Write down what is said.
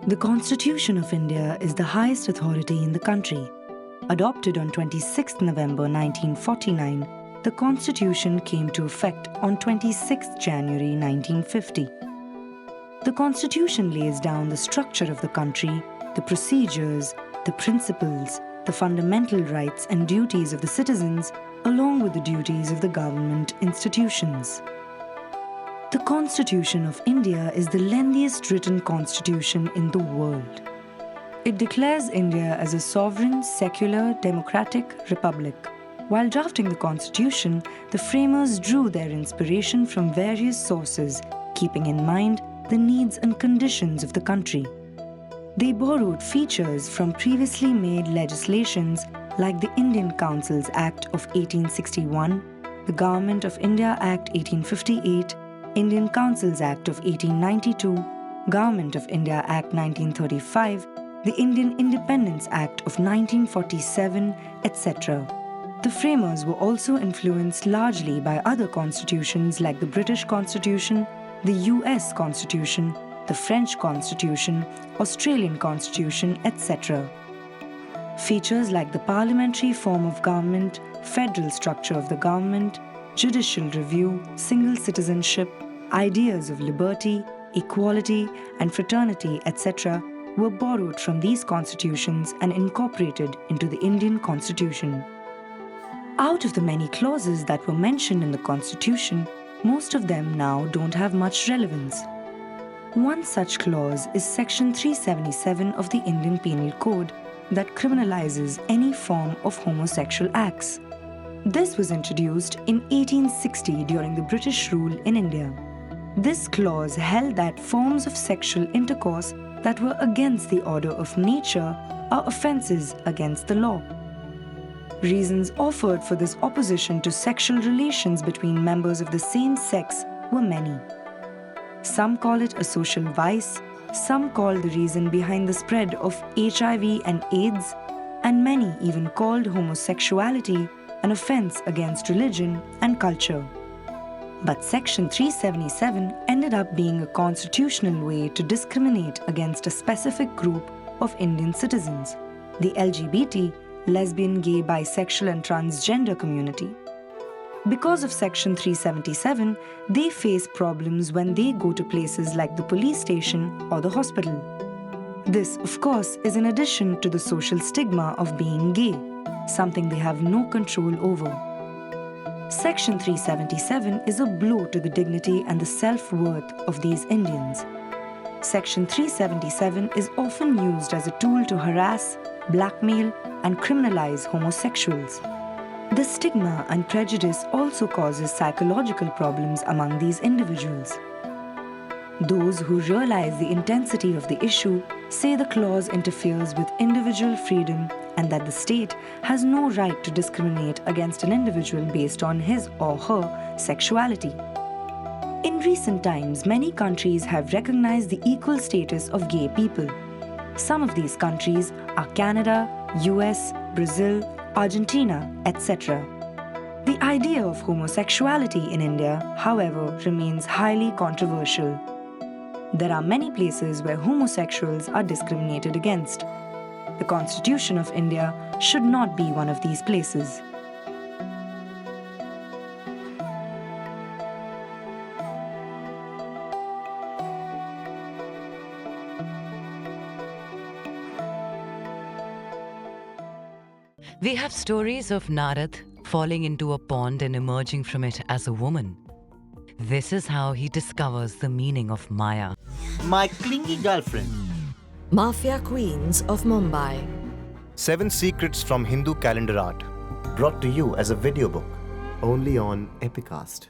The Constitution of India is the highest authority in the country. Adopted on 26 November 1949, the Constitution came to effect on 26 January 1950. The Constitution lays down the structure of the country, the procedures, the principles, the fundamental rights and duties of the citizens, along with the duties of the government institutions. The Constitution of India is the lengthiest written constitution in the world. It declares India as a sovereign, secular, democratic republic. While drafting the Constitution, the framers drew their inspiration from various sources, keeping in mind the needs and conditions of the country. They borrowed features from previously made legislations like the Indian Councils Act of 1861, the Government of India Act 1858, Indian Councils Act of 1892, Government of India Act 1935, the Indian Independence Act of 1947, etc. The framers were also influenced largely by other constitutions like the British Constitution, the US Constitution, the French Constitution, Australian Constitution, etc. Features like the parliamentary form of government, federal structure of the government, judicial review, single citizenship, ideas of liberty, equality, and fraternity, etc., were borrowed from these constitutions and incorporated into the Indian Constitution. Out of the many clauses that were mentioned in the Constitution, most of them now don't have much relevance. One such clause is Section 377 of the Indian Penal Code that criminalizes any form of homosexual acts. This was introduced in 1860 during the British rule in India. This clause held that forms of sexual intercourse that were against the order of nature are offences against the law. Reasons offered for this opposition to sexual relations between members of the same sex were many. Some call it a social vice, some call the reason behind the spread of HIV and AIDS, and many even called homosexuality an offense against religion and culture. But Section 377 ended up being a constitutional way to discriminate against a specific group of Indian citizens, the LGBT, lesbian, gay, bisexual and transgender community. Because of Section 377, they face problems when they go to places like the police station or the hospital. This, of course, is in addition to the social stigma of being gay, something they have no control over. Section 377 is a blow to the dignity and the self-worth of these Indians. Section 377 is often used as a tool to harass, blackmail, and criminalize homosexuals. The stigma and prejudice also causes psychological problems among these individuals. Those who realize the intensity of the issue say the clause interferes with individual freedom and that the state has no right to discriminate against an individual based on his or her sexuality. In recent times, many countries have recognized the equal status of gay people. Some of these countries are Canada, US, Brazil, Argentina, etc. The idea of homosexuality in India, however, remains highly controversial. There are many places where homosexuals are discriminated against. The Constitution of India should not be one of these places. We have stories of Narad falling into a pond and emerging from it as a woman. This is how he discovers the meaning of Maya. My clingy girlfriend. Mafia Queens of Mumbai. 7 Secrets from Hindu Calendar Art. Brought to you as a video book. Only on Epicast.